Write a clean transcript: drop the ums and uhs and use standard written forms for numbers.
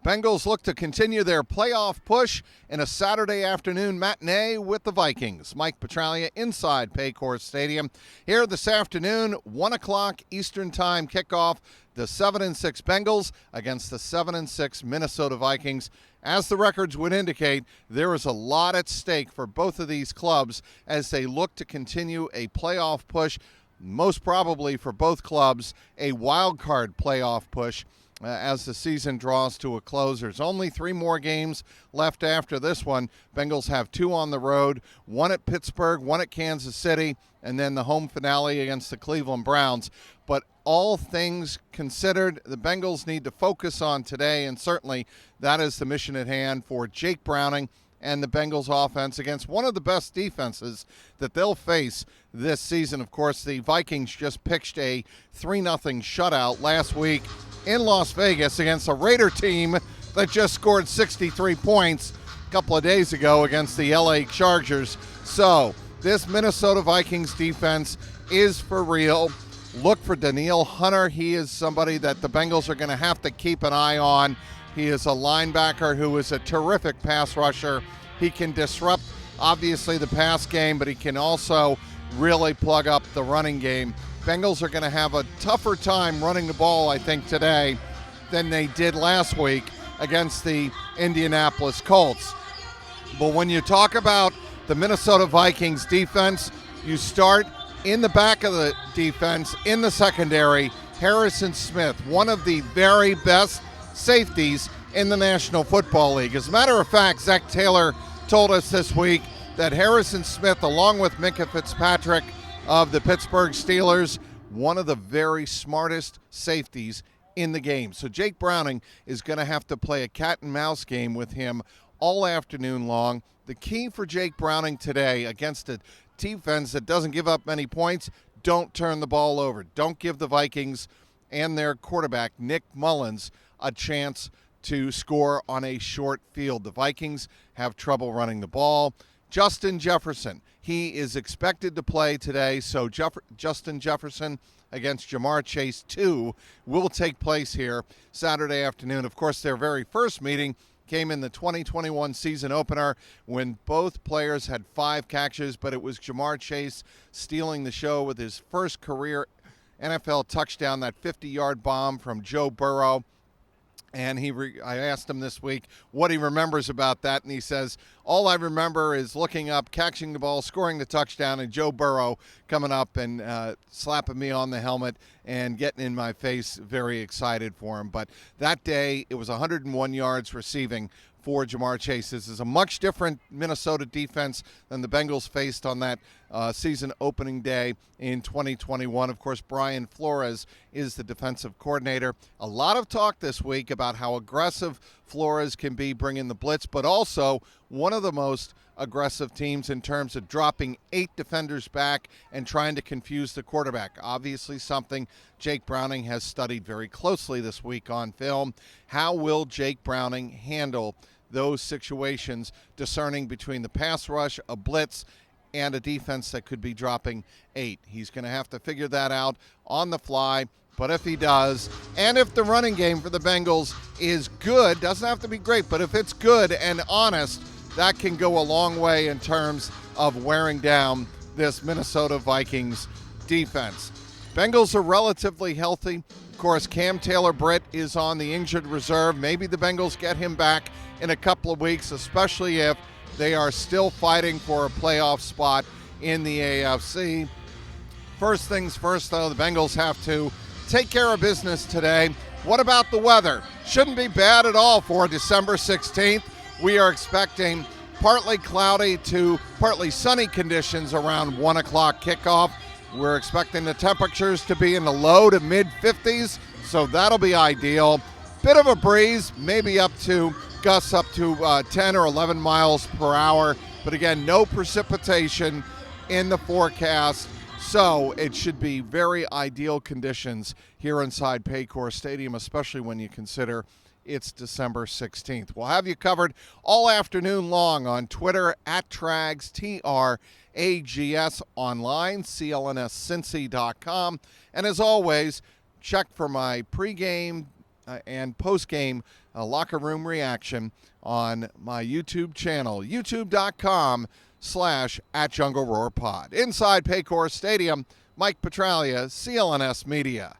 Bengals look to continue their playoff push in a Saturday afternoon matinee with the Vikings. Mike Petraglia inside Paycor Stadium. Here this afternoon, 1 o'clock Eastern Time kickoff. The 7-6 Bengals against the 7-6 Minnesota Vikings. As the records would indicate, there is a lot at stake for both of these clubs as they look to continue a playoff push, most probably for both clubs, a wild card playoff push. As the season draws to a close. There's only 3 more games left after this one. Bengals have 2 on the road, 1 at Pittsburgh, 1 at Kansas City, and then the home finale against the Cleveland Browns. But all things considered, the Bengals need to focus on today, and certainly that is the mission at hand for Jake Browning and the Bengals offense against one of the best defenses that they'll face this season. Of course, the Vikings just pitched a 3-0 shutout last week in Las Vegas against a Raider team that just scored 63 points a couple of days ago against the LA Chargers. So this Minnesota Vikings defense is for real. Look for Danielle Hunter. He is somebody that the Bengals are going to have to keep an eye on. He is a linebacker who is a terrific pass rusher. He can disrupt, obviously, the pass game, but he can also really plug up the running game. Bengals are going to have a tougher time running the ball, I think, today than they did last week against the Indianapolis Colts. But when you talk about the Minnesota Vikings defense, you start in the back of the defense, in the secondary, Harrison Smith, one of the very best safeties in the National Football League. As a matter of fact, Zach Taylor told us this week that Harrison Smith, along with Minkah Fitzpatrick of the Pittsburgh Steelers, one of the very smartest safeties in the game. So Jake Browning is going to have to play a cat and mouse game with him all afternoon long. The key for Jake Browning today against a defense that doesn't give up many points, don't turn the ball over. Don't give the Vikings and their quarterback, Nick Mullins, a chance to score on a short field. The Vikings have trouble running the ball. Justin Jefferson, he is expected to play today, so Justin Jefferson against Jamar Chase 2 will take place here Saturday afternoon. Of course, their very first meeting came in the 2021 season opener when both players had 5 catches, but it was Jamar Chase stealing the show with his first career NFL touchdown, that 50-yard bomb from Joe Burrow. And I asked him this week what he remembers about that, and he says, all I remember is looking up, catching the ball, scoring the touchdown, and Joe Burrow coming up and slapping me on the helmet and getting in my face, very excited for him. But that day, it was 101 yards receiving for Jamar Chase. This is a much different Minnesota defense than the Bengals faced on that season opening day in 2021. Of course, Brian Flores is the defensive coordinator. A lot of talk this week about how aggressive Flores can be bringing the blitz, but also one of the most aggressive teams in terms of dropping 8 defenders back and trying to confuse the quarterback. Obviously something Jake Browning has studied very closely this week on film. How will Jake Browning handle those situations, discerning between the pass rush, a blitz, and a defense that could be dropping 8? He's going to have to figure that out on the fly. But if he does, and if the running game for the Bengals is good, doesn't have to be great, but if it's good and honest, that can go a long way in terms of wearing down this Minnesota Vikings defense. Bengals are relatively healthy. Of course, Cam Taylor-Britt is on the injured reserve. Maybe the Bengals get him back in a couple of weeks, especially if they are still fighting for a playoff spot in the AFC. First things first, though, the Bengals have to take care of business today. What about the weather? Shouldn't be bad at all for December 16th. We are expecting partly cloudy to partly sunny conditions around 1 o'clock kickoff. We're expecting the temperatures to be in the low to mid-50s, so that'll be ideal. Bit of a breeze, maybe gusts up to 10 or 11 miles per hour. But again, no precipitation in the forecast. So it should be very ideal conditions here inside Paycor Stadium, especially when you consider it's December 16th. We'll have you covered all afternoon long on Twitter at Trags, TRAGS, online, CLNSCincy.com. And as always, check for my pregame and post-game locker room reaction on my YouTube channel, youtube.com/@JungleRoarPod. Inside Paycor Stadium, Mike Petraglia, CLNS Media.